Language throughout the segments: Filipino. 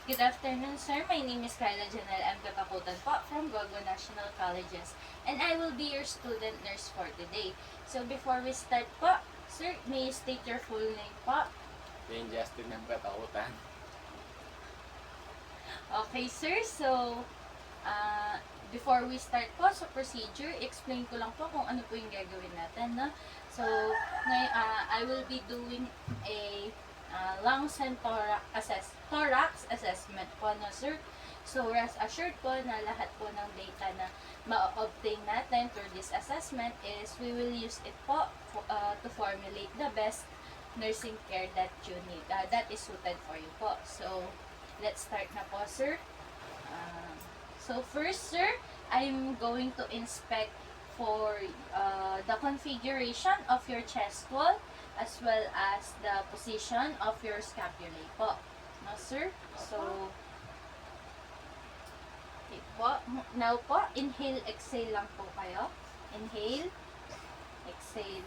Good afternoon, sir. My name is Kyla Janelle M. Katakutan po from Gogo National Colleges, and I will be your student nurse for today. So before we start po, sir, may you state your full name po? Yan Justin ng Katakutan. Okay, sir. So, before we start po sa procedure, explain ko lang po kung ano po yung gagawin natin, no? So, ngayon, I will be doing a lungs and thorax assessment po, no, sir? So, rest assured po na lahat po ng data na ma-obtain natin through this assessment is we will use it po to formulate the best nursing care that you need, that is suited for you po. So, let's start na po, sir. So first, sir, I'm going to inspect for the configuration of your chest wall as well as the position of your scapulae po. No, sir? So, okay po. Now po, inhale, exhale lang po kayo. Inhale, exhale,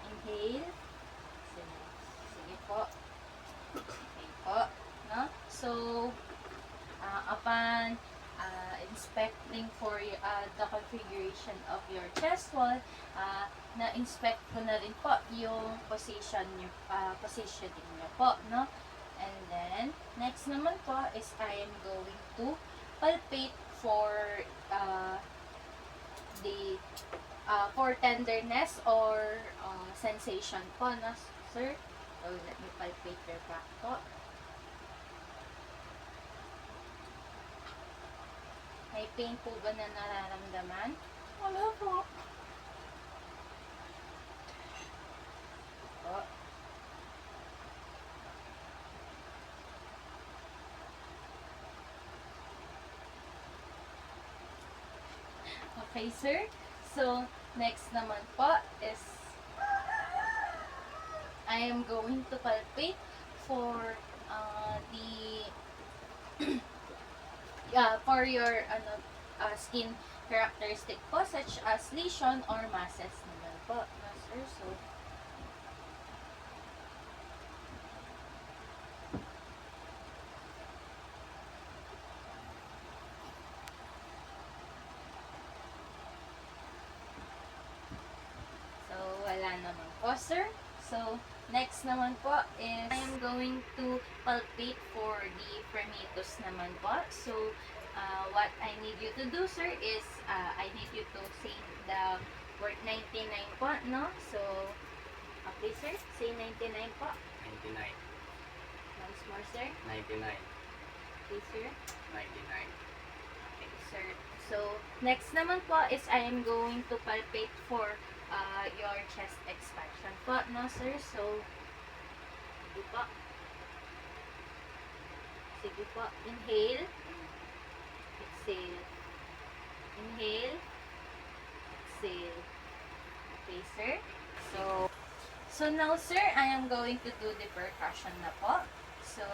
inhale, exhale. Sige po. Okay po. No? So, upon inspecting for the configuration of your chest wall, na-inspect ko na rin po yung positioning nyo po, no? And then, next naman po is I am going to palpate for for tenderness or sensation po, no, sir? So, let me palpate your back po. May pain po ba na nararamdaman? Wala po. Po. Okay, sir. So, next naman po is I am going to palpate for for your skin characteristic po, such as lesion or masses naman po, no, sir? So, wala naman po, sir. So, next naman po is I am going to palpate for the fremitus naman po. So, what I need you to do, sir, is I need you to say the word 99 po, no? So, okay, sir. Say 99 po. 99. Once more, sir. 99. Okay, sir. 99. Okay, sir. So, next naman po is I am going to palpate for your chest expansion po, no, sir? So, sige po. Sige po. Inhale. Exhale. Inhale. Exhale. Okay, sir? So now, sir, I am going to do the percussion na po. So,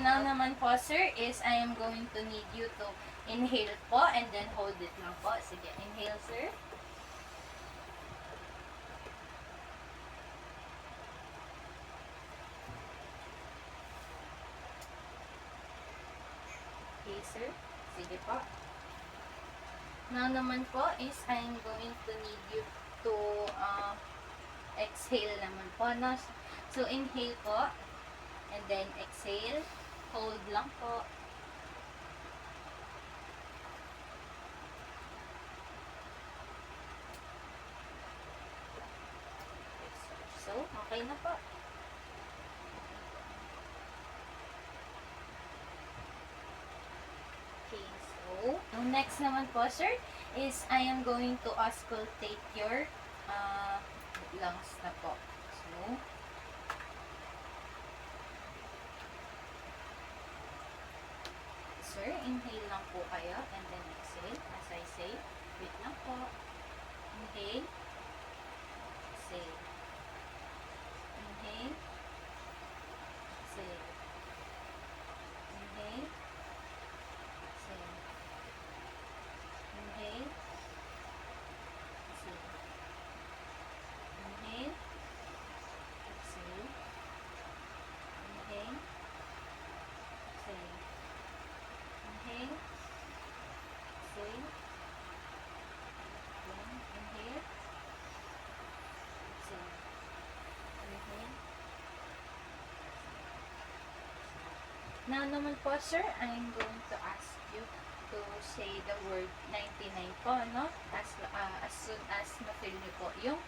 now naman po, sir, is I am going to need you to inhale po and then hold it lang po. Sige, inhale, sir. Okay, sir. Sige po. Now naman po is I am going to need you to exhale naman po, no? So, inhale po. And then, exhale. Hold lang po. So, okay na po. Okay, so, next naman po, sir, is I am going to auscultate your lungs na po. So, sir, inhale lang po kayo and then exhale. As I say, wait lang po. Inhale. Exhale. Inhale. Exhale. Inhale. Exhale. Inhale. Exhale. Inhale. Exhale. Inhale. Exhale. Inhale. Exhale. Again. Inhale. Exhale. Inhale. Now naman po, sir, I'm going to ask you to say the word 99 po, no? As soon as na-feel niyo po yung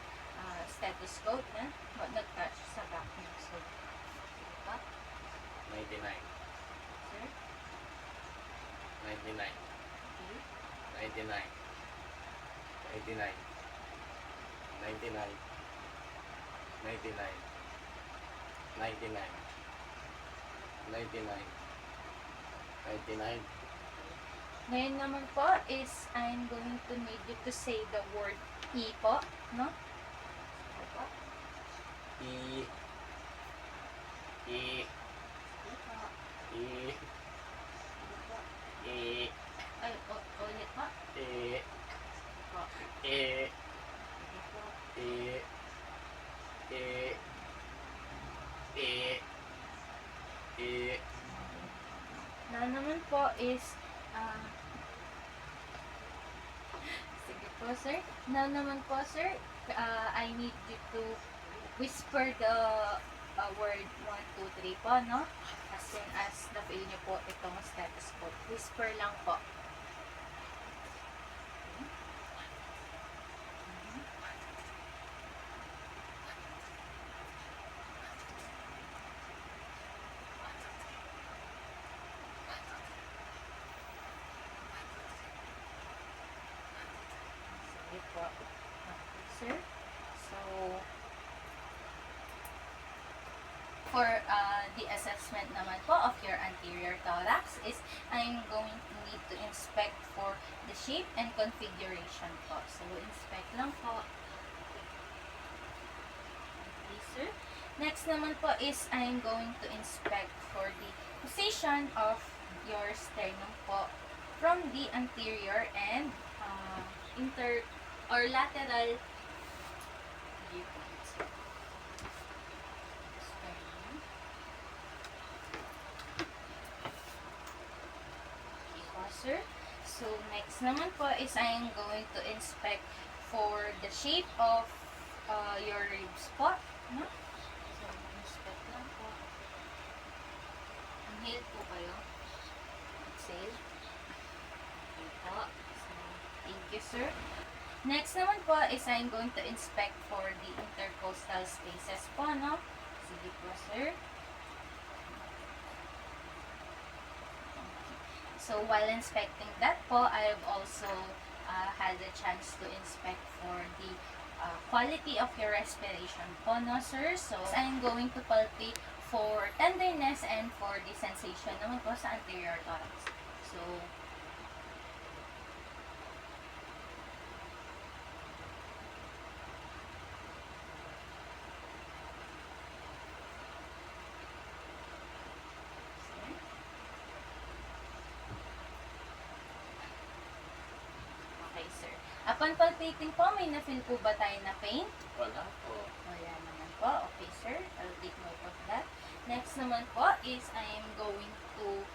stethoscope na nag-touch sa back niyo. So, sige po, 99. sir. 99. Okay. 99. 99. 99. 99. 99. 99. 99. Ngayon naman po is I'm going to need you to say the word E po, no? Sige po. E. E. Sige po. E. Sige po. E. Ay, ulit po. E. Sige po. E. Sige po. E. E. E. E. Now naman po is sige po, sir. Now naman po, sir, I need you to whisper the word 1, 2, 3 po, no? As soon as na-feel niyo po itong stethoscope. Whisper lang po. Sige po. Okay, sir. So, for the assessment naman po of your anterior thorax is I'm going to need to inspect for the shape and configuration po. So, inspect lang po. Okay, sir. Next naman po is I'm going to inspect for the position of your sternum po from the anterior and or lateral viewpoints. Sternum. Okay po, sir. So, next naman po is I'm going to inspect for the shape of your ribs po. No? So, inspect lang po. Inhale po kayo. Exhale. Okay po. So, thank you, sir. Next naman po is I'm going to inspect for the intercostal spaces po, no? Sige po, sir. So, while inspecting that po, I have also had a chance to inspect for the quality of your respiration po, no, sir? So, I'm going to palpate for tenderness and for the sensation naman po sa anterior thorax. So, okay, sir. Upon palpating po, may na-feel po ba tayo na pain? Wala po. Wala naman po. Okay, sir. I'll take note of that. Next naman po is I am going to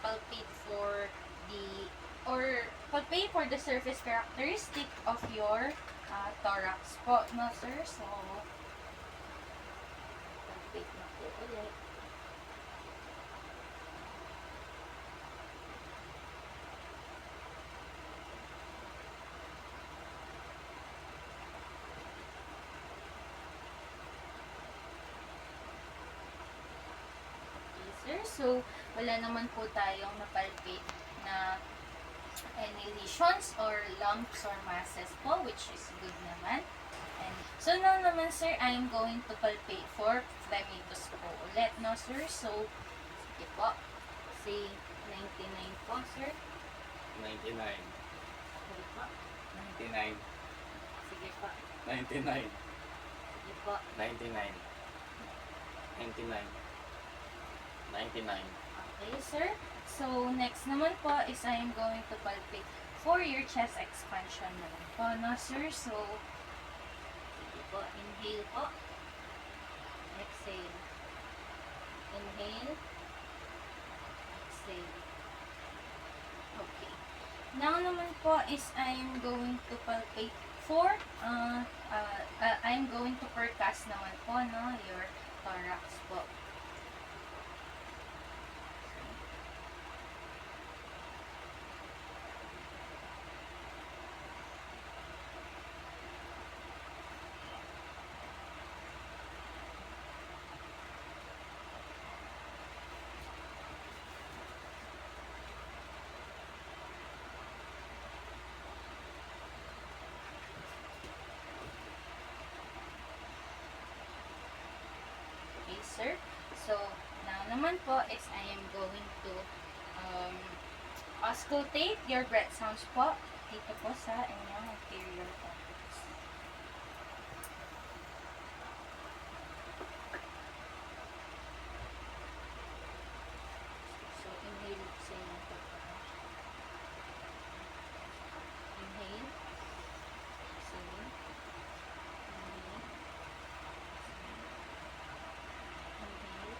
palpate for palpate for the surface characteristic of your thorax po, no, sir? So, palpate na po ulit. Sir. So, wala naman po tayong napalpate na any lesions or lumps or masses po, which is good naman. And, so, now naman, sir, I'm going to palpate for phlebitis po ulit, no, sir? So, sige po. Say 99 po, sir. 99. Sige po. 99. 99. Sige po. 99. 99. 99. Okay, sir. So, next naman po is I am going to palpate for your chest expansion naman po, no, sir? So, sige po. Inhale po. Exhale. Inhale. Exhale. Okay. Now naman po is I am going to palpate for, I am going to percuss naman po, no, your thorax po. Okay, sir. So, now naman po is I am going to auscultate your breath sounds po dito po sa inyong inferior cortex. So, inhale sa inyong pagkakas. Inhale. Exhale. Inhale. Inhale.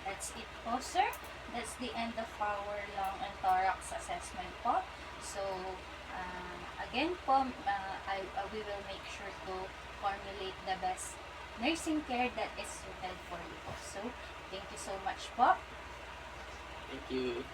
That's it po, sir. That's the end of our lung and thorax assessment po. So, again po, we will make sure to formulate the best nursing care that is suited for you po. So, thank you so much po. Thank you.